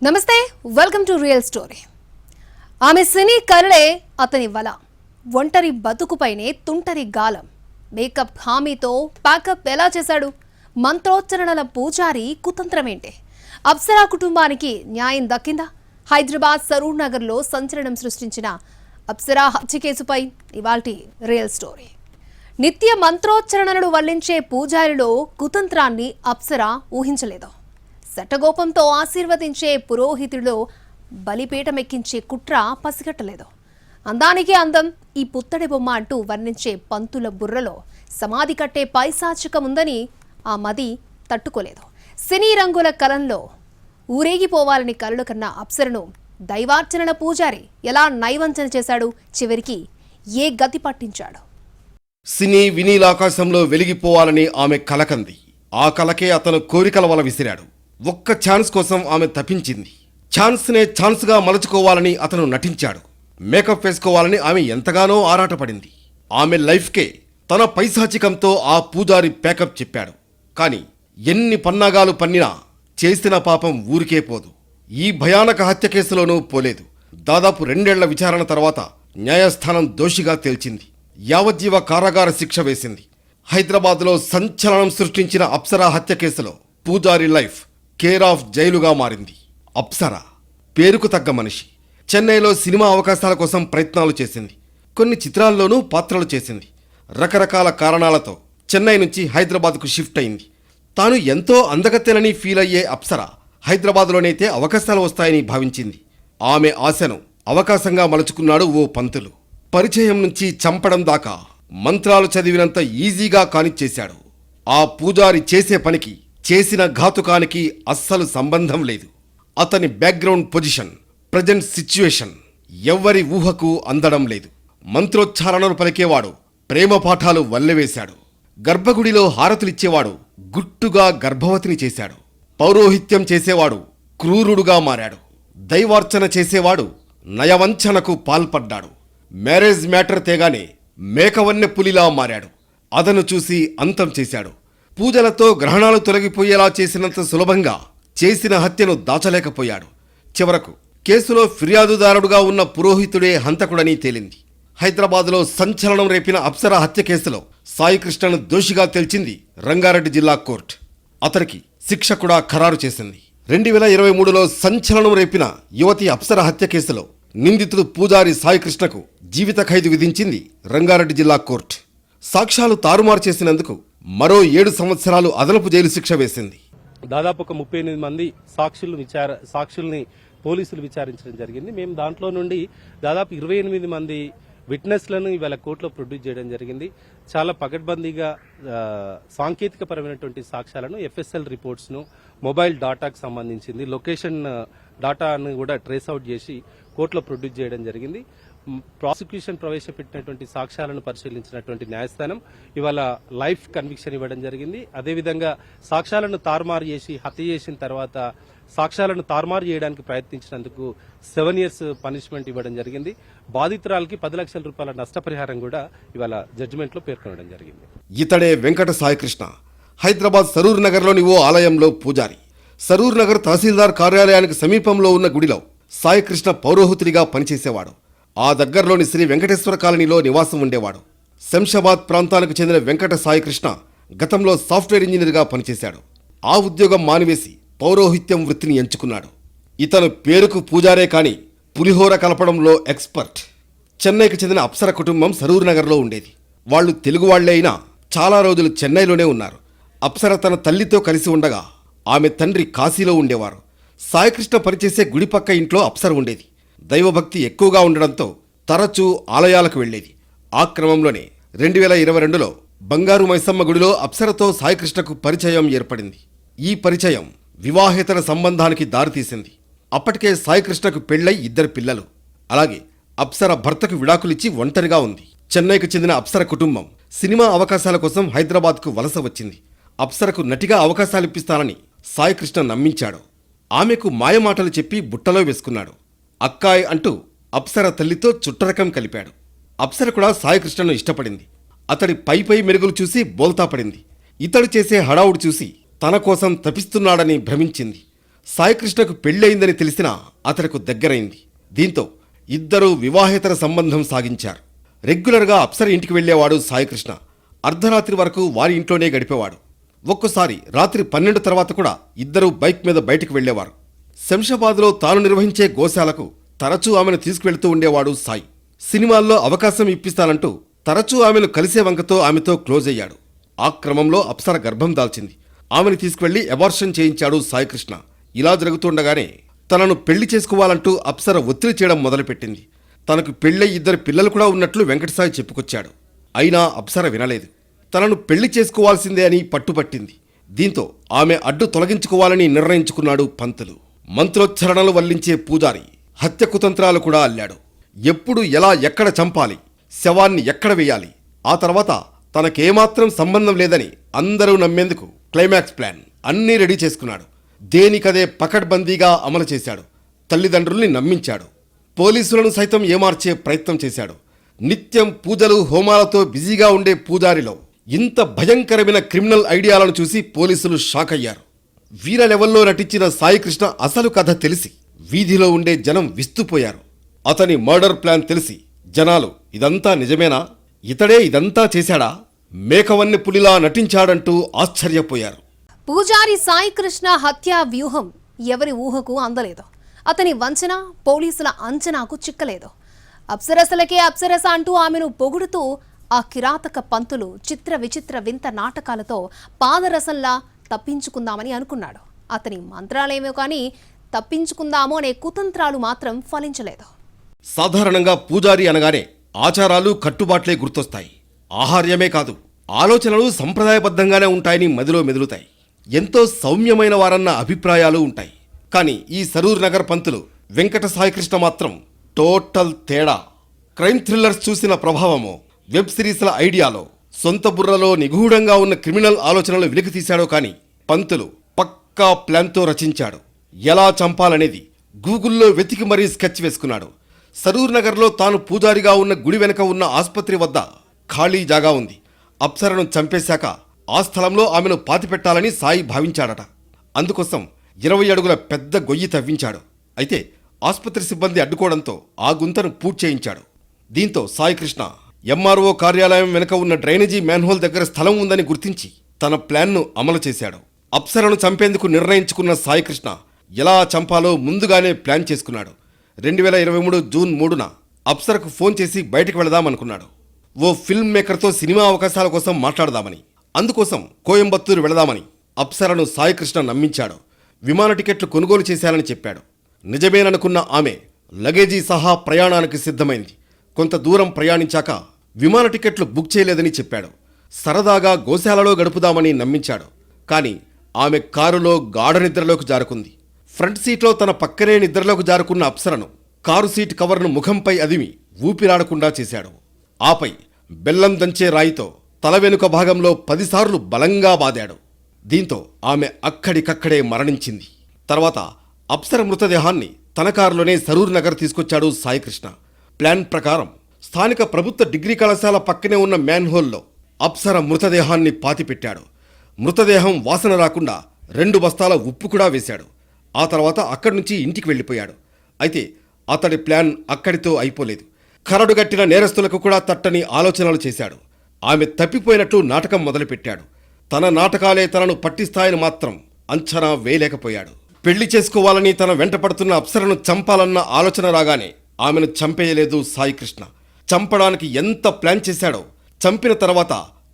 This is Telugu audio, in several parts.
నమస్తే, వెల్కమ్ టు రియల్ స్టోరీ. ఆమె సినీ కరడే అతని వల, ఒంటరి బతుకుపైనే తుంటరి గాలం. మేకప్ హామీతో ప్యాకప్ ఎలా చేశాడు? మంత్రోచ్చరణల పూజారి కుతంత్రమేంటి? అప్సరా కుటుంబానికి న్యాయం దక్కిందా? హైదరాబాద్ సరూర్ నగర్లో సంచలనం సృష్టించిన అప్సరా హత్య కేసుపై ఇవాల్టి రియల్ స్టోరీ. నిత్య మంత్రోచ్చరణలు వల్లించే పూజారిలో కుతంత్రాన్ని అప్సరా ఊహించలేదు. శటగోపంతో ఆశీర్వదించే పురోహితుడిలో బలిపీఠమెక్కించే కుట్ర పసిగట్టలేదు. అందానికి అందం ఈ పుత్తడి బొమ్మ అంటూ వర్ణించే పంతుల బుర్రలో సమాధి కట్టే పైశాచికముందని ఆ మది తట్టుకోలేదు. సినీ రంగుల కలంలో ఊరేగిపోవాలని కలలు కన్న అప్సరను దైవార్చనల పూజారి ఎలా నైవంచన చేశాడు? చివరికి ఏ గతి పట్టించాడు? సినీ వినీలాకాశంలో వెలిగిపోవాలని ఆమె కలకంది. ఆ కలకే అతను కోరికల వల విసిరాడు. ఒక్క ఛాన్స్ కోసం ఆమె తప్పించింది. ఛాన్స్నే ఛాన్స్గా మలుచుకోవాలని అతను నటించాడు. మేకప్ వేసుకోవాలని ఆమె ఎంతగానో ఆరాటపడింది. ఆమె లైఫ్కే తన పైశాచికంతో ఆ పూజారి ప్యాకప్ చెప్పాడు. కాని ఎన్ని పన్నాగాలు పన్నినా చేసిన పాపం ఊరికే పోదు. ఈ భయానక హత్య కేసులోనూ పోలేదు. దాదాపు 2 ఏళ్ల విచారణ తర్వాత న్యాయస్థానం దోషిగా తేల్చింది. యావజ్జీవ కారాగార శిక్ష వేసింది. హైదరాబాద్లో సంచలనం సృష్టించిన అప్సరా హత్య కేసులో పూజారి లైఫ్ కేర్ ఆఫ్ జైలుగా మారింది. అప్సరా పేరుకు తగ్గ మనిషి. చెన్నైలో సినిమా అవకాశాల కోసం ప్రయత్నాలు చేసింది. కొన్ని చిత్రాల్లోనూ పాత్రలు చేసింది. రకరకాల కారణాలతో చెన్నై నుంచి హైదరాబాద్కు షిఫ్ట్ అయింది. తాను ఎంతో అందగత్తెలని ఫీల్ అయ్యే అప్సరా హైదరాబాద్లోనైతే అవకాశాలు వస్తాయని భావించింది. ఆమె ఆశను అవకాశంగా మలుచుకున్నాడు ఓ పంతులు. పరిచయం నుంచి చంపడం దాకా మంత్రాలు చదివినంత ఈజీగా కానిచ్చేశాడు. ఆ పూజారి చేసే పనికి చేసిన ఘాతుకానికి అస్సలు సంబంధం లేదు. అతని బ్యాక్గ్రౌండ్ పొజిషన్, ప్రజెంట్ సిచ్యువేషన్ ఎవ్వరి ఊహకు అందడం లేదు. మంత్రోచ్చారణలు పలికేవాడు ప్రేమ పాఠాలు వల్లెవేశాడు. గర్భగుడిలో హారతులిచ్చేవాడు గుట్టుగా గర్భవతిని చేశాడు. పౌరోహిత్యం చేసేవాడు క్రూరుడుగా మారాడు. దైవార్చన చేసేవాడు నయవంచనకు పాల్పడ్డాడు. మ్యారేజ్ మ్యాటర్ తేగానే మేకవన్నె పులిలా మారాడు. అదను చూసి అంతం చేశాడు. పూజలతో గ్రహణాలు తొలగిపోయేలా చేసినంత సులభంగా చేసిన హత్యను దాచలేకపోయాడు. చివరకు కేసులో ఫిర్యాదుదారుడుగా ఉన్న పురోహితుడే హంతకుడని తేలింది. హైదరాబాద్లో సంచలనం రేపిన అప్సరా హత్య కేసులో సాయికృష్ణను దోషిగా తేల్చింది రంగారెడ్డి జిల్లా కోర్టు. అతనికి శిక్ష కూడా ఖరారు చేసింది. 2023లో సంచలనం రేపిన యువతి అప్సరా హత్య కేసులో నిందితుడు పూజారి సాయికృష్ణకు జీవిత ఖైదు విధించింది రంగారెడ్డి జిల్లా కోర్టు. సాక్ష్యాలు తారుమారు చేసినందుకు మరో 7 సంవత్సరాలు అదనపు జైలు శిక్ష వేసింది. దాదాపు ఒక 38 మంది సాక్షుల్ని పోలీసులు విచారించడం జరిగింది. మేము దాంట్లో నుండి దాదాపు 28 మంది విట్నెస్లను ఇవాళ కోర్టులో ప్రొడ్యూస్ చేయడం జరిగింది. చాలా పకడ్బందీగా సాంకేతిక పరమైనటువంటి సాక్ష్యాలను, ఎఫ్ఎస్ఎల్ రిపోర్ట్స్ను, మొబైల్ డాటాకు సంబంధించింది లొకేషన్ డాటాను కూడా ట్రేస్ అవుట్ చేసి కోర్టులో ప్రొడ్యూస్ చేయడం జరిగింది. ప్రాసిక్యూషన్ ప్రవేశపెట్టినటువంటి సాక్ష్యాలను పరిశీలించినటువంటి న్యాయస్థానం ఇవాళ లైఫ్ కన్విక్షన్ ఇవ్వడం జరిగింది. అదేవిధంగా సాక్ష్యాలను తారుమారు చేసి హత్య చేసిన తర్వాత సాక్ష్యాలను తారుమారు చేయడానికి ప్రయత్నించినందుకు 7 years పనిష్మెంట్ ఇవ్వడం జరిగింది. బాధితురాలకి 10 లక్షల రూపాయల నష్టపరిహారం కూడా ఇవాళ జడ్జిమెంట్ లో పేర్కొనడం జరిగింది. ఇతడే వెంకట సాయికృష్ణ. హైదరాబాద్ సరూర్ నగర్లోని ఓ ఆలయంలో పూజారి. సరూర్ నగర్ తహసీల్దార్ కార్యాలయానికి సమీపంలో ఉన్న గుడిలో సాయికృష్ణ పౌరోహితుడిగా పనిచేసేవాడు. ఆ దగ్గరలోని శ్రీ వెంకటేశ్వర కాలనీలో నివాసం ఉండేవాడు. శంషాబాద్ ప్రాంతానికి చెందిన వెంకట సాయికృష్ణ గతంలో సాఫ్ట్వేర్ ఇంజనీర్గా పనిచేశాడు. ఆ ఉద్యోగం మానివేసి పౌరోహిత్యం వృత్తిని ఎంచుకున్నాడు. ఇతను పేరుకు పూజారే కాని పులిహోర కలపడంలో ఎక్స్పర్ట్. చెన్నైకి చెందిన అప్సర కుటుంబం సరూర్ నగర్లో ఉండేది. వాళ్లు తెలుగు వాళ్లే అయినా చాలా రోజులు చెన్నైలోనే ఉన్నారు. అప్సర తన తల్లితో కలిసి ఉండగా ఆమె తండ్రి కాశీలో ఉండేవారు. సాయికృష్ణ పనిచేసే గుడి పక్క ఇంట్లో అప్సర ఉండేది. దైవభక్తి ఎక్కువగా ఉండడంతో తరచూ ఆలయాలకు వెళ్లేది. ఆ క్రమంలోనే 2022లో బంగారు మైసమ్మ గుడిలో అప్సరతో సాయికృష్ణకు పరిచయం ఏర్పడింది. ఈ పరిచయం వివాహేతర సంబంధానికి దారితీసింది. అప్పటికే సాయికృష్ణకు పెళ్లై 2 పిల్లలు. అలాగే అప్సర భర్తకు విడాకులిచ్చి ఒంటరిగా ఉంది. చెన్నైకి చెందిన అప్సర కుటుంబం సినిమా అవకాశాల కోసం హైదరాబాద్కు వలస వచ్చింది. అప్సరకు నటిగా అవకాశాలిప్పిస్తానని సాయికృష్ణ నమ్మించాడు. ఆమెకు మాయమాటలు చెప్పి బుట్టలో వేసుకున్నాడు. అక్కాయ్ అంటూ అప్సర తల్లితో చుట్టరకం కలిపాడు. అప్సర కూడా సాయికృష్ణను ఇష్టపడింది. అతడి పై మెరుగులు చూసి బోల్తా పడింది. ఇతడు చేసే హడావుడు చూసి తన కోసం తపిస్తున్నాడని భ్రమించింది. సాయికృష్ణకు పెళ్ళయిందని తెలిసినా అతడికి దగ్గరైంది. దీంతో ఇద్దరూ వివాహేతర సంబంధం సాగించారు. రెగ్యులర్గా అప్సర ఇంటికి వెళ్లేవాడు సాయికృష్ణ. అర్ధరాత్రి వరకు వారి ఇంట్లోనే గడిపేవాడు. ఒక్కోసారి రాత్రి 12 తర్వాత కూడా ఇద్దరూ బైక్ మీద బయటకు వెళ్లేవారు. శంషాబాద్లో తాను నిర్వహించే గోశాలకు తరచూ ఆమెను తీసుకువెళ్తూ ఉండేవాడు సాయి. సినిమాల్లో అవకాశం ఇప్పిస్తానంటూ తరచూ ఆమెను కలిసే వంకతో ఆమెతో క్లోజ్ అయ్యాడు. ఆ క్రమంలో అప్సర గర్భం దాల్చింది. ఆమెను తీసుకువెళ్లి అబార్షన్ చేయించాడు సాయికృష్ణ. ఇలా జరుగుతుండగానే తనను పెళ్లి చేసుకోవాలంటూ అప్సర ఒత్తిడి చేయడం మొదలుపెట్టింది. తనకు పెళ్ళై 2 పిల్లలు కూడా ఉన్నట్లు వెంకటసాయి చెప్పుకొచ్చాడు. అయినా అప్సర వినలేదు. తనను పెళ్లి చేసుకోవాల్సిందే అని పట్టుపట్టింది. దీంతో ఆమె అడ్డు తొలగించుకోవాలని నిర్ణయించుకున్నాడు పంతులు. మంత్రోచ్చరణలు వల్లించే పూజారి హత్య కుతంత్రాలు కూడా అల్లాడు. ఎప్పుడు ఎలా ఎక్కడ చంపాలి, శవాన్ని ఎక్కడ వేయాలి, ఆ తర్వాత తనకేమాత్రం సంబంధం లేదని అందరూ నమ్మేందుకు క్లైమాక్స్ ప్లాన్ అన్నీ రెడీ చేసుకున్నాడు. దేనికదే పకడ్బందీగా అమలు చేశాడు. తల్లిదండ్రుల్ని నమ్మించాడు. పోలీసులను సైతం ఏమార్చే ప్రయత్నం చేశాడు. నిత్యం పూజలు హోమాలతో బిజీగా ఉండే పూజారిలో ఇంత భయంకరమైన క్రిమినల్ ఐడియాలను చూసి పోలీసులు షాక్ అయ్యారు. వీర లెవెల్లో నటించిన సాయికృష్ణ అసలు కథ తెలిసి వీధిలో ఉండే జనం విస్తుపోయారు. అతని మర్డర్ ప్లాన్ తెలిసి జనాలు ఇదంతా నిజమేనా, ఇతడే ఇదంతా చేశాడా, మేకవన్నె పులిలా నటించాడంటూ ఆశ్చర్యపోయారు. పూజారి సాయికృష్ణ హత్యా వ్యూహం ఎవరి ఊహకు అందలేదు. అతని వంచన పోలీసుల అంచనాకు చిక్కలేదు. అప్సరసలకే అప్సరస అంటూ ఆమెను పొగుడుతూ ఆ కిరాతక పంతులు చిత్ర విచిత్ర వింత నాటకాలతో పాదరసంలా తప్పించుకుందామని అనుకున్నాడు. అతని మంత్రాలేమో కానీ తప్పించుకుందామో అనే కుతంత్రాలు మాత్రం ఫలించలేదు. సాధారణంగా పూజారి అనగానే ఆచారాలు కట్టుబాట్లే గుర్తొస్తాయి. ఆహార్యమే కాదు, ఆలోచనలు సంప్రదాయబద్ధంగానే ఉంటాయని మదిలో మెదులుతాయి. ఎంతో సౌమ్యమైన వారన్న అభిప్రాయాలు ఉంటాయి. కానీ ఈ సరూర్ నగర్ పంతులు వెంకట సాయికృష్ణ మాత్రం టోటల్ తేడా. క్రైమ్ థ్రిల్లర్స్ చూసిన ప్రభావమో, వెబ్ సిరీస్ల ఐడియాలో, సొంత బుర్రలో నిగూఢంగా ఉన్న క్రిమినల్ ఆలోచనలు వెలికి తీశాడో కానీ పంతులు పక్కా ప్లాన్తో రచించాడు. ఎలా చంపాలనేది గూగుల్లో వెతికి మరీ స్కెచ్ వేసుకున్నాడు. సరూర్ నగర్లో తాను పూజారిగా ఉన్న గుడి వెనక ఉన్న ఆసుపత్రి వద్ద ఖాళీ జాగా ఉంది. అప్సరను చంపేశాక ఆ స్థలంలో ఆమెను పాతిపెట్టాలని సాయి భావించాడట. అందుకోసం 20 అడుగుల పెద్ద గొయ్యి తవ్వించాడు. అయితే ఆసుపత్రి సిబ్బంది అడ్డుకోవడంతో ఆ గుంతను పూర్తి చేయించాడు. దీంతో సాయికృష్ణ ఎంఆర్ఓ కార్యాలయం వెనుక ఉన్న డ్రైనేజీ మ్యాన్హోల్ దగ్గర స్థలం ఉందని గుర్తించి తన ప్లాన్ను అమలు చేశాడు. అప్సరను చంపేందుకు నిర్ణయించుకున్న సాయికృష్ణ ఎలా చంపాలో ముందుగానే ప్లాన్ చేసుకున్నాడు. 2023 జూన్ 3న అప్సరకు ఫోన్ చేసి బయటకు వెళదామనుకున్నాడు. ఓ ఫిల్మ్ మేకర్తో సినిమా అవకాశాల కోసం మాట్లాడదామని, అందుకోసం కోయంబత్తూరు వెళదామని అప్సరను సాయికృష్ణ నమ్మించాడు. విమాన టికెట్లు కొనుగోలు చేశానని చెప్పాడు. నిజమేననుకున్న ఆమె లగేజీ సహా ప్రయాణానికి సిద్ధమైంది. కొంత దూరం ప్రయాణించాక విమాన టికెట్లు బుక్ చేయలేదని చెప్పాడు. సరదాగా గోశాలలో గడుపుదామని నమ్మించాడు. కానీ ఆమె కారులో గాఢ నిద్రలోకి జారుకుంది. ఫ్రంట్ సీట్లో తన పక్కనే నిద్రలోకి జారుకున్న అప్సరను కారు సీట్ కవర్ను ముఖంపై అదిమి ఊపిరాడకుండా చేశాడు. ఆపై బెల్లం దంచే రాయితో తల వెనుక భాగంలో 10 సార్లు బలంగా బాదాడు. దీంతో ఆమె అక్కడికక్కడే మరణించింది. తర్వాత అప్సర మృతదేహాన్ని తన కారులోనే సరూర్ నగర్ తీసుకొచ్చాడు సాయికృష్ణ. ప్లాన్ ప్రకారం స్థానిక ప్రభుత్వ డిగ్రీ కళాశాల పక్కనే ఉన్న మ్యాన్హోల్లో అప్సర మృతదేహాన్ని పాతిపెట్టాడు. మృతదేహం వాసన రాకుండా 2 బస్తాల ఉప్పు కూడా వేశాడు. ఆ తర్వాత అక్కడి నుంచి ఇంటికి వెళ్ళిపోయాడు. అయితే అతడి ప్లాన్ అక్కడితో అయిపోలేదు. కరడుగట్టిన నేరస్తులకు కూడా తట్టని ఆలోచనలు చేశాడు. ఆమె తప్పిపోయినట్లు నాటకం మొదలుపెట్టాడు. తన నాటకాలే తనను పట్టిస్తాయని మాత్రం అంచనా వేయలేకపోయాడు. పెళ్లి చేసుకోవాలని తన వెంటపడుతున్న అప్సరను చంపాలన్న ఆలోచన రాగానే ఆమెను చంపేయలేదు సాయికృష్ణ. చంపడానికి ఎంత ప్లాన్ చేశాడో చంపిన తర్వాత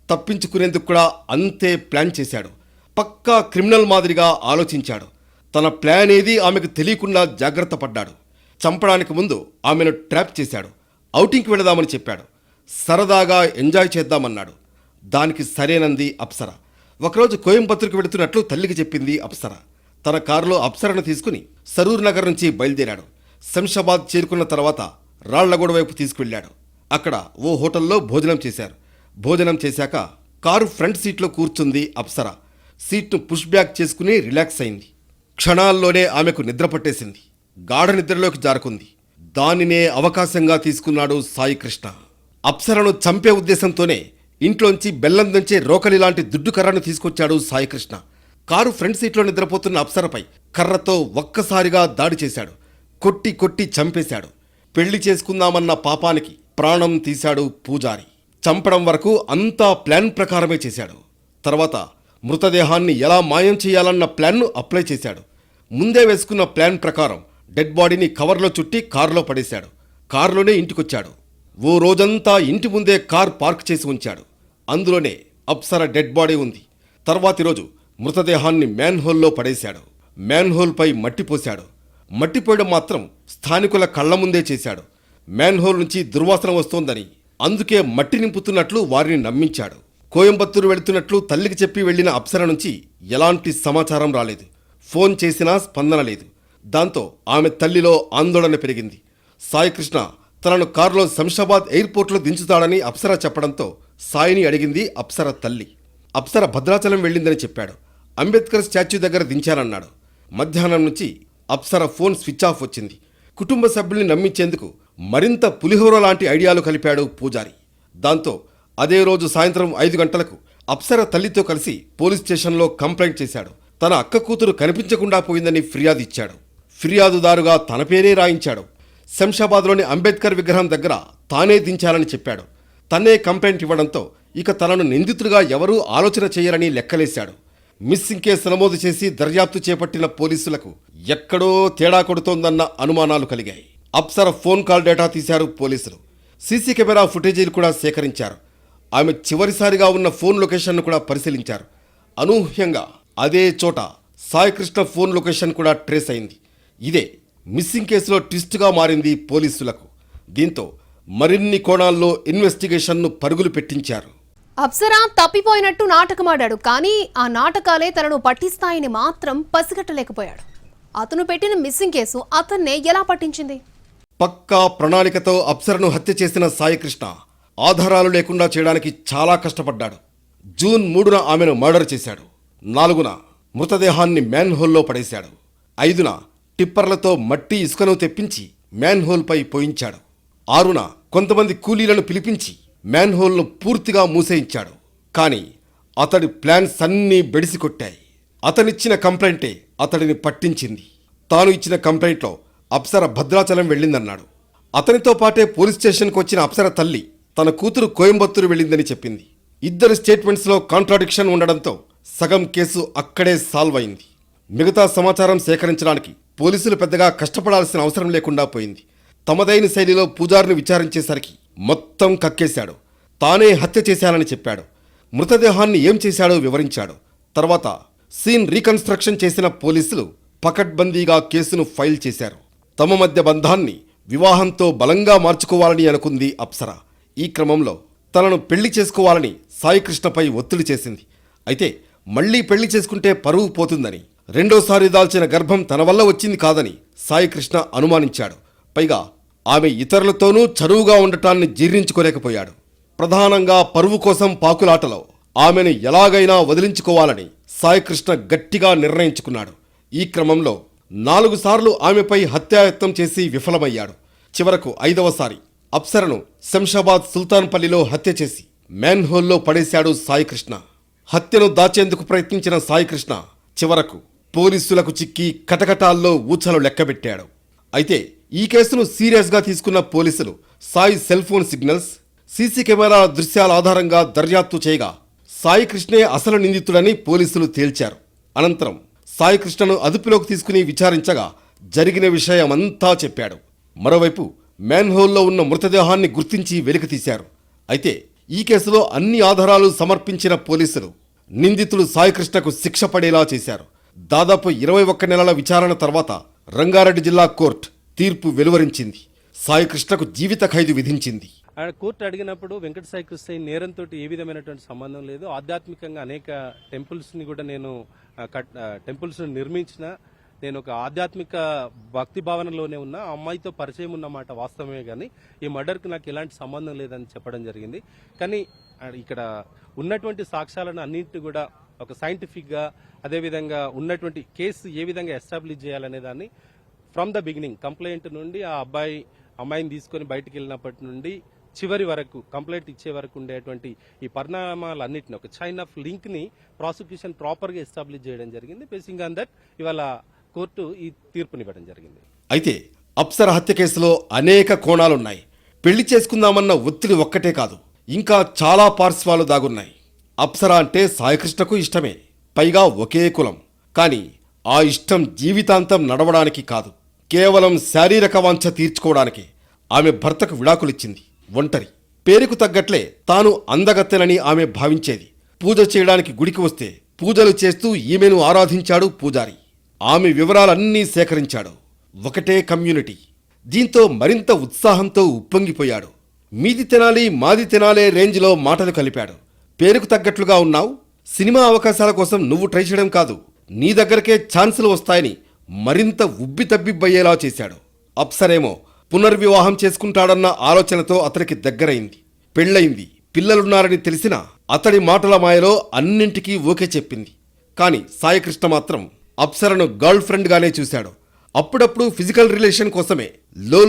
తప్పించుకునేందుకు కూడా అంతే ప్లాన్ చేశాడు. పక్కా క్రిమినల్ మాదిరిగా ఆలోచించాడు. తన ప్లాన్ ఏది ఆమెకు తెలియకుండా జాగ్రత్త పడ్డాడు. చంపడానికి ముందు ఆమెను ట్రాప్ చేశాడు. ఔటింగ్కి వెళదామని చెప్పాడు. సరదాగా ఎంజాయ్ చేద్దామన్నాడు. దానికి సరేనంది అప్సర. ఒకరోజు కోయంబత్తూరుకు వెళుతున్నట్లు తల్లికి చెప్పింది అప్సర. తన కారులో అప్సరను తీసుకుని సరూర్ నగర్ నుంచి బయలుదేరాడు. శంషాబాద్ చేరుకున్న తర్వాత రాళ్లగూడ వైపు తీసుకువెళ్ళాడు. అక్కడ ఓ హోటల్లో భోజనం చేశారు. భోజనం చేశాక కారు ఫ్రంట్ సీట్లో కూర్చుంది అప్సర. సీట్ను పుష్ బ్యాక్ చేసుకుని రిలాక్స్ అయింది. క్షణాల్లోనే ఆమెకు నిద్ర పట్టేసింది. గాఢ నిద్రలోకి జారుకుంది. దానినే అవకాశంగా తీసుకున్నాడు సాయికృష్ణ. అప్సరను చంపే ఉద్దేశంతోనే ఇంట్లోంచి బెల్లం దంచే రోకలి లాంటి దుడ్డు కర్రను తీసుకొచ్చాడు సాయికృష్ణ. కారు ఫ్రంట్ సీట్లో నిద్రపోతున్న అప్సరపై కర్రతో ఒక్కసారిగా దాడి చేశాడు. కొట్టి కొట్టి చంపేశాడు. పెళ్లి చేసుకుందామన్న పాపానికి ప్రాణం తీశాడు పూజారి. చంపడం వరకు అంతా ప్లాన్ ప్రకారమే చేశాడు. తర్వాత మృతదేహాన్ని ఎలా మాయం చేయాలన్న ప్లాన్ను అప్లై చేశాడు. ముందే వేసుకున్న ప్లాన్ ప్రకారం డెడ్ బాడీని కవర్లో చుట్టి కారులో పడేశాడు. కారులోనే ఇంటికొచ్చాడు. ఓ రోజంతా ఇంటి ముందే కార్ పార్క్ చేసి ఉంచాడు. అందులోనే అప్సర డెడ్ బాడీ ఉంది. తర్వాతి రోజు మృతదేహాన్ని మ్యాన్హోల్లో పడేశాడు. మ్యాన్హోల్పై మట్టి పోశాడు. మట్టిపోయడం మాత్రం స్థానికుల కళ్ల ముందే చేశాడు. మ్యాన్హోల్ నుంచి దుర్వాసన వస్తోందని, అందుకే మట్టి నింపుతున్నట్లు వారిని నమ్మించాడు. కోయంబత్తూరు వెళుతున్నట్లు తల్లికి చెప్పి వెళ్లిన అప్సర నుంచి ఎలాంటి సమాచారం రాలేదు. ఫోన్ చేసినా స్పందన లేదు. దాంతో ఆమె తల్లిలో ఆందోళన పెరిగింది. సాయికృష్ణ తనను కారులో శంషాబాద్ ఎయిర్పోర్ట్లో దించుతాడని అప్సర చెప్పడంతో సాయిని అడిగింది అప్సర తల్లి. అప్సర భద్రాచలం వెళ్ళిందని చెప్పాడు. అంబేద్కర్ స్టాచ్యూ దగ్గర దించానన్నాడు. మధ్యాహ్నం నుంచి అప్సర ఫోన్ స్విచ్ ఆఫ్ వచ్చింది. కుటుంబ సభ్యుల్ని నమ్మించేందుకు మరింత పులిహోర లాంటి ఐడియాలు కలిపాడు పూజారి. దాంతో అదే రోజు సాయంత్రం 5 గంటలకు అప్సర తల్లితో కలిసి పోలీస్ స్టేషన్లో కంప్లైంట్ చేశాడు. తన అక్క కూతురు కనిపించకుండా పోయిందని ఫిర్యాదు ఇచ్చాడు. ఫిర్యాదుదారుగా తన పేరే రాయించాడు. శంషాబాద్లోని అంబేద్కర్ విగ్రహం దగ్గర తానే దించాలని చెప్పాడు. తనే కంప్లైంట్ ఇవ్వడంతో ఇక తనను నిందితుడిగా ఎవరూ ఆలోచన చేయరని లెక్కలేశాడు. మిస్సింగ్ కేసు నమోదు చేసి దర్యాప్తు చేపట్టిన పోలీసులకు ఎక్కడో తేడా కొడుతోందన్న అనుమానాలు కలిగాయి. అప్సర ఫోన్ కాల్ డేటా తీశారు పోలీసులు. సీసీ కెమెరా ఫుటేజీలు కూడా సేకరించారు. ఆమె చివరిసారిగా ఉన్న ఫోన్ లొకేషన్ను కూడా పరిశీలించారు. అనూహ్యంగా అదే చోట సాయికృష్ణ ఫోన్ లొకేషన్ కూడా ట్రేస్ అయింది. ఇదే మిస్సింగ్ కేసులో ట్విస్ట్గా మారింది పోలీసులకు. దీంతో మరిన్ని కోణాల్లో ఇన్వెస్టిగేషన్ను పరుగులు పెట్టించారు. అప్సర తప్పిపోయినట్టు నాటకమాడాడు. కానీ ఆ నాటకాలే తనను పట్టిస్తాయని మాత్రం పసిగట్టలేకపోయాడు. అతను పెట్టిన మిస్సింగ్ కేసు అతన్నే ఎలా పట్టించింది? పక్కా ప్రణాళికతో అప్సరను హత్య చేసిన సాయికృష్ణ ఆధారాలు లేకుండా చేయడానికి చాలా కష్టపడ్డాడు. జూన్ 3న ఆమెను మర్డర్ చేశాడు. 4న మృతదేహాన్ని మ్యాన్హోల్లో పడేశాడు. 5న టిప్పర్లతో మట్టి ఇసుకను తెప్పించి మ్యాన్హోల్పై పోయించాడు. 6న కొంతమంది కూలీలను పిలిపించి మ్యాన్హోల్ను పూర్తిగా మూసేయించాడు. కానీ అతడి ప్లాన్స్ అన్నీ బెడిసికొట్టాయి. అతనిచ్చిన కంప్లైంటే అతడిని పట్టించింది. తాను ఇచ్చిన కంప్లైంట్లో అప్సర భద్రాచలం వెళ్ళిందన్నాడు. అతనితో పాటే పోలీస్ స్టేషన్కు వచ్చిన అప్సర తల్లి తన కూతురు కోయంబత్తూరు వెళ్ళిందని చెప్పింది. ఇద్దరి స్టేట్మెంట్స్లో కాంట్రాడిక్షన్ ఉండడంతో సగం కేసు అక్కడే సాల్వ్ అయింది. మిగతా సమాచారం సేకరించడానికి పోలీసులు పెద్దగా కష్టపడాల్సిన అవసరం లేకుండా పోయింది. తమదైన శైలిలో పూజారిని విచారించేసరికి మొత్తం కక్కేశాడు. తానే హత్య చేశానని చెప్పాడు. మృతదేహాన్ని ఏం చేశాడో వివరించాడు. తర్వాత సీన్ రీకన్స్ట్రక్షన్ చేసిన పోలీసులు పకడ్బందీగా కేసును ఫైల్ చేశారు. తమ మధ్య బంధాన్ని వివాహంతో బలంగా మార్చుకోవాలని అనుకుంది అప్సర. ఈ క్రమంలో తనను పెళ్లి చేసుకోవాలని సాయికృష్ణపై ఒత్తిడి చేసింది. అయితే మళ్లీ పెళ్లి చేసుకుంటే పరువు పోతుందని, రెండోసారి దాల్చిన గర్భం తన వల్ల వచ్చింది కాదని సాయికృష్ణ అనుమానించాడు. పైగా ఆమె ఇతరులతోనూ చనువుగా ఉండటాన్ని జీర్ణించుకోలేకపోయాడు. ప్రధానంగా పరువు కోసం పాకులాటలో ఆమెను ఎలాగైనా వదిలించుకోవాలని సాయికృష్ణ గట్టిగా నిర్ణయించుకున్నాడు. ఈ క్రమంలో 4 సార్లు ఆమెపై హత్యాయత్నం చేసి విఫలమయ్యాడు. చివరకు 5వసారి అప్సరను శంషాబాద్ సుల్తాన్పల్లిలో హత్య చేసి మ్యాన్హోల్లో పడేశాడు సాయికృష్ణ. హత్యను దాచేందుకు ప్రయత్నించిన సాయికృష్ణ చివరకు పోలీసులకు చిక్కి కటకటాల్లో ఊచలు లెక్కబెట్టాడు. అయితే ఈ కేసును సీరియస్గా తీసుకున్న పోలీసులు Sai cell phone signals, CC camera దృశ్యాల ఆధారంగా దర్యాప్తు చేయగా సాయికృష్ణే అసలు నిందితుడని పోలీసులు తేల్చారు. అనంతరం సాయికృష్ణను అదుపులోకి తీసుకుని విచారించగా జరిగిన విషయమంతా చెప్పాడు. మరోవైపు మ్యాన్హోల్లో ఉన్న మృతదేహాన్ని గుర్తించి వెలికితీశారు. అయితే ఈ కేసులో అన్ని ఆధారాలు సమర్పించిన పోలీసులు నిందితుడు సాయికృష్ణకు శిక్ష పడేలా చేశారు. దాదాపు 21 నెలల విచారణ తర్వాత రంగారెడ్డి జిల్లా కోర్టు తీర్పు వెలువరించింది. సాయికృష్ణకు జీవిత ఖైదు విధించింది. కోర్టు అడిగినప్పుడు వెంకట సాయికృష్ణ నేరంతో ఏ విధమైనటువంటి సంబంధం లేదు, ఆధ్యాత్మికంగా అనేక టెంపుల్స్ని కూడా నేను టెంపుల్స్ని నిర్మించిన, నేను ఒక ఆధ్యాత్మిక భక్తి భావనలోనే ఉన్నా, ఆ అమ్మాయితో పరిచయం ఉన్నమాట వాస్తవమే, కానీ ఈ మర్డర్కి నాకు ఎలాంటి సంబంధం లేదని చెప్పడం జరిగింది. కానీ ఇక్కడ ఉన్నటువంటి సాక్ష్యాలను అన్నింటినీ కూడా ఒక సైంటిఫిక్గా, అదేవిధంగా ఉన్నటువంటి కేసు ఏ విధంగా ఎస్టాబ్లిష్ చేయాలనే దాన్ని ఫ్రమ్ ద బిగినింగ్ కంప్లైంట్ నుండి ఆ అమ్మాయిని తీసుకొని బయటికి వెళ్ళినప్పటి నుండి చివరి వరకు కంప్లైంట్ ఇచ్చే వరకు ఉండేటువంటి ఈ పరిణామాలన్నింటినీ ఒక చైన్ ఆఫ్ లింక్ ని ప్రాసిక్యూషన్ ప్రాపర్ గా ఎస్టాబ్లిష్ చేయడం జరిగింది. బేసింగ్ ఆన్ దట్ ఇవాళ కోర్టు ఈ తీర్పునివ్వడం జరిగింది. అయితే అప్సర హత్య కేసులో అనేక కోణాలున్నాయి. పెళ్లి చేసుకుందామన్న ఒత్తిడి ఒక్కటే కాదు, ఇంకా చాలా పార్శ్వాలు దాగున్నాయి. అప్సర అంటే సాయికృష్ణకు ఇష్టమే, పైగా ఒకే కులం. కానీ ఆ ఇష్టం జీవితాంతం నడవడానికి కాదు, కేవలం శారీరక వాంఛ తీర్చుకోవడానికి ఆమె భర్తకు విడాకులిచ్చింది. ఒంటరి, పేరుకు తగ్గట్లే తాను అందగత్తెనని ఆమె భావించేది. పూజ చేయడానికి గుడికి వస్తే పూజలు చేస్తూ ఈమెను ఆరాధించాడు పూజారి. ఆమె వివరాలన్నీ సేకరించాడు. ఒకటే కమ్యూనిటీ. దీంతో మరింత ఉత్సాహంతో ఉప్పొంగిపోయాడు. మీది తినాలి మాది తినాలే రేంజ్లో మాటలు కలిపాడు. పేరుకు తగ్గట్లుగా ఉన్నావు, సినిమా అవకాశాల కోసం నువ్వు ట్రై చేయడం కాదు, నీ దగ్గరకే ఛాన్సులు వస్తాయని మరింత ఉబ్బితబ్బిబ్బయ్యేలా చేశాడు. అప్సరేమో పునర్వివాహం చేసుకుంటాడన్న ఆలోచనతో అతడికి దగ్గరైంది. పెళ్ళయింది, పిల్లలున్నారని తెలిసినా అతడి మాటల మాయలో అన్నింటికీ ఓకే చెప్పింది. కాని సాయికృష్ణ మాత్రం అప్సరను గర్ల్ ఫ్రెండ్గానే చూశాడు. అప్పుడప్పుడు ఫిజికల్ రిలేషన్ కోసమే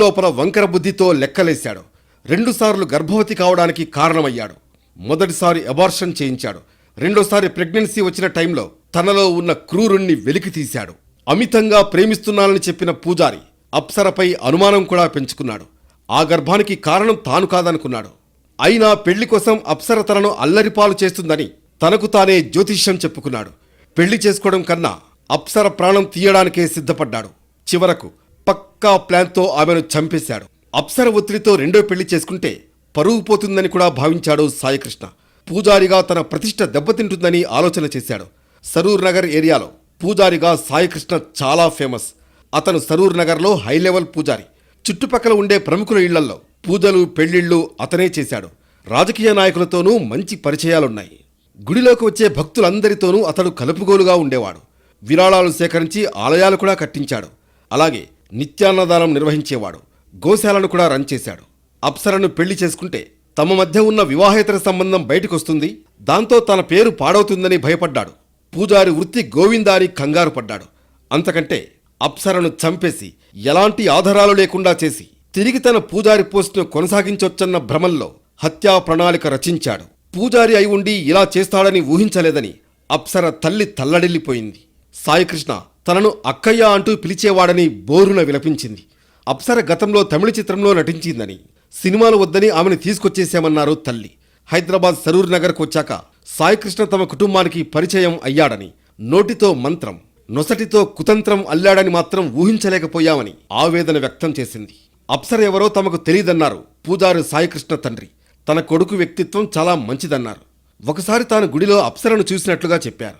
లోపల వంకర బుద్ధితో లెక్కలేశాడు. 2 సార్లు గర్భవతి కావడానికి కారణమయ్యాడు. మొదటిసారి అబార్షన్ చేయించాడు. రెండోసారి ప్రెగ్నెన్సీ వచ్చిన టైంలో తనలో ఉన్న క్రూరుణ్ణి వెలికి తీశాడు. అమితంగా ప్రేమిస్తున్నానని చెప్పిన పూజారి అప్సరపై అనుమానం కూడా పెంచుకున్నాడు. ఆ గర్భానికి కారణం తాను కాదనుకున్నాడు. అయినా పెళ్లి కోసం అప్సర తనను అల్లరిపాలు చేస్తుందని తనకు తానే జ్యోతిష్యం చెప్పుకున్నాడు. పెళ్లి చేసుకోవడం కన్నా అప్సర ప్రాణం తీయడానికే సిద్ధపడ్డాడు. చివరకు పక్కా ప్లాన్తో ఆమెను చంపేశాడు. అప్సర ఒత్తిడితో రెండో పెళ్లి చేసుకుంటే పరువు పోతుందని కూడా భావించాడు సాయికృష్ణ. పూజారిగా తన ప్రతిష్ట దెబ్బతింటుందని ఆలోచన చేశాడు. సరూర్ నగర్ ఏరియాలో పూజారిగా సాయికృష్ణ చాలా ఫేమస్. అతను సరూర్ నగర్లో హై లెవెల్ పూజారి. చుట్టుపక్కల ఉండే ప్రముఖుల ఇళ్లల్లో పూజలు పెళ్లిళ్లు అతనే చేశాడు. రాజకీయ నాయకులతోనూ మంచి పరిచయాలున్నాయి. గుడిలోకి వచ్చే భక్తులందరితోనూ అతడు కలుపుగోలుగా ఉండేవాడు. విరాళాలు సేకరించి ఆలయాలు కూడా కట్టించాడు. అలాగే నిత్యాన్నదానం నిర్వహించేవాడు. గోశాలను కూడా రన్ చేశాడు. అప్సరను పెళ్లి చేసుకుంటే తమ మధ్య ఉన్న వివాహేతర సంబంధం బయటకొస్తుంది, దాంతో తన పేరు పాడవుతుందని భయపడ్డాడు. పూజారి వృత్తి గోవిందా అని కంగారు పడ్డాడు. అంతకంటే అప్సరను చంపేసి ఎలాంటి ఆధారాలు లేకుండా చేసి తిరిగి తన పూజారి పోస్టును కొనసాగించొచ్చన్న భ్రమంలో హత్యా ప్రణాళిక రచించాడు. పూజారి అయి ఉండి ఇలా చేస్తాడని ఊహించలేదని అప్సర తల్లి తల్లడిల్లిపోయింది. సాయికృష్ణ తనను అక్కయ్య అంటూ పిలిచేవాడని బోరున విలపించింది. అప్సర గతంలో తమిళ చిత్రంలో నటించిందని, సినిమాలు వద్దని ఆమెను తీసుకొచ్చేశామన్నారు తల్లి. హైదరాబాద్ సరూర్ నగర్కు వచ్చాక సాయికృష్ణ తమ కుటుంబానికి పరిచయం అయ్యాడని, నోటితో మంత్రం నొసటితో కుతంత్రం అల్లాడని మాత్రం ఊహించలేకపోయామని ఆవేదన వ్యక్తం చేసింది. అప్సర ఎవరో తమకు తెలియదన్నారు పూజారి సాయికృష్ణ తండ్రి. తన కొడుకు వ్యక్తిత్వం చాలా మంచిదన్నారు. ఒకసారి తాను గుడిలో అప్సరను చూసినట్లుగా చెప్పారు.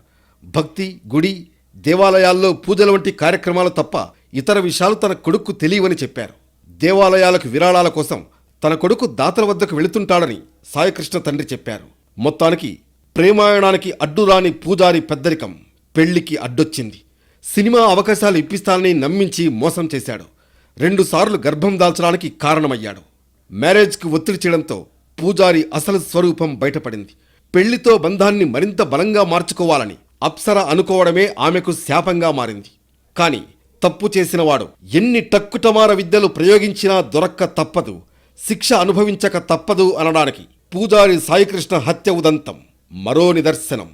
భక్తి, గుడి, దేవాలయాల్లో పూజల వంటి కార్యక్రమాలు తప్ప ఇతర విషయాలు తన కొడుకు తెలియవని చెప్పారు. దేవాలయాలకు విరాళాల కోసం తన కొడుకు దాతల వద్దకు వెళుతుంటాడని సాయికృష్ణ తండ్రి చెప్పారు. మొత్తానికి ప్రేమాయణానికి అడ్డురాని పూజారి పెద్దరికం పెళ్లికి అడ్డొచ్చింది. సినిమా అవకాశాలు ఇప్పిస్తానని నమ్మించి మోసం చేశాడు. 2 సార్లు గర్భం దాల్చడానికి కారణమయ్యాడు. మ్యారేజ్కి ఒత్తిడి చేయడంతో పూజారి అసలు స్వరూపం బయటపడింది. పెళ్లితో బంధాన్ని మరింత బలంగా మార్చుకోవాలని అప్సర అనుకోవడమే ఆమెకు శాపంగా మారింది. కాని తప్పు చేసినవాడు ఎన్ని టక్కుటమార విద్యలు ప్రయోగించినా దొరక్క తప్పదు, శిక్ష అనుభవించక తప్పదు అనడానికి పూజారి సాయికృష్ణ హత్య ఉదంతం మరో నిదర్శనం.